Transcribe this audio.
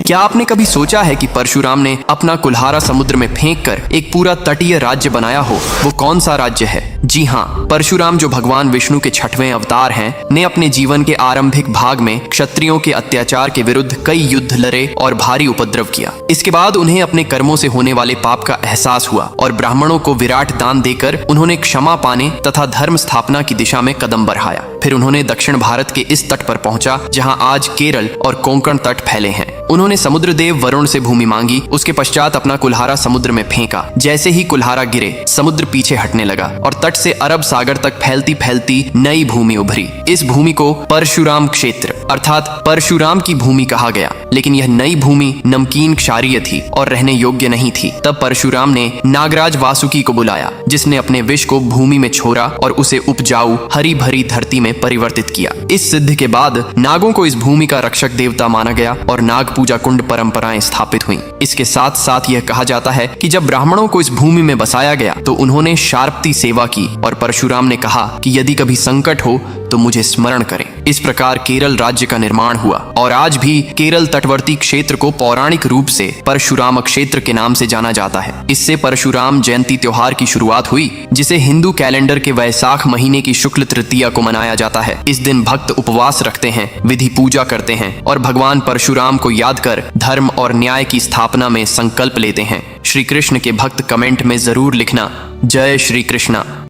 क्या आपने कभी सोचा है कि परशुराम ने अपना कुल्हारा समुद्र में फेंककर एक पूरा तटीय राज्य बनाया हो? वो कौन सा राज्य है? जी हाँ, परशुराम जो भगवान विष्णु के 6वें अवतार हैं, ने अपने जीवन के आरंभिक भाग में क्षत्रियों के अत्याचार के विरुद्ध कई युद्ध लड़े और भारी उपद्रव किया। इसके बाद उन्हें अपने कर्मों से होने वाले पाप का एहसास हुआ और ब्राह्मणों को विराट दान देकर उन्होंने क्षमा पाने तथा धर्म स्थापना की दिशा में कदम बढ़ाया। फिर उन्होंने दक्षिण भारत के इस तट पर पहुंचा जहां आज केरल और कोंकण तट फैले हैं। उन्होंने समुद्र देव वरुण से भूमि मांगी। उसके पश्चात अपना कुल्हारा समुद्र में फेंका। जैसे ही कुल्हारा गिरे, समुद्र पीछे हटने लगा और तट से अरब सागर तक फैलती फैलती नई भूमि उभरी। इस भूमि को परशुराम क्षेत्र अर्थात परशुराम की भूमि कहा गया। लेकिन यह नई भूमि नमकीन क्षारीय थी और रहने योग्य नहीं थी। तब परशुराम ने नागराज वासुकी को बुलाया, जिसने अपने विष को भूमि में छोड़ा और उसे उपजाऊ हरी भरी धरती में परिवर्तित किया। इस सिद्ध के बाद नागों को इस भूमि का रक्षक देवता माना गया और नाग पूजा कुंड परंपराएं स्थापित हुई। इसके साथ साथ यह कहा जाता है कि जब ब्राह्मणों को इस भूमि में बसाया गया तो उन्होंने शार्पती सेवा की और परशुराम ने कहा कि यदि कभी संकट हो तो मुझे स्मरण करें। इस प्रकार केरल राज्य का निर्माण हुआ और आज भी केरल तटवर्ती क्षेत्र को पौराणिक रूप से परशुराम क्षेत्र के नाम से जाना जाता है। इससे परशुराम जयंती त्योहार की शुरुआत हुई, जिसे हिंदू कैलेंडर के वैसाख महीने की शुक्ल तृतीया को मनाया जाता है। इस दिन भक्त उपवास रखते हैं, विधि पूजा करते हैं और भगवान परशुराम को याद कर धर्म और न्याय की स्थापना में संकल्प लेते हैं। श्री कृष्ण के भक्त कमेंट में जरूर लिखना, जय श्री कृष्णा।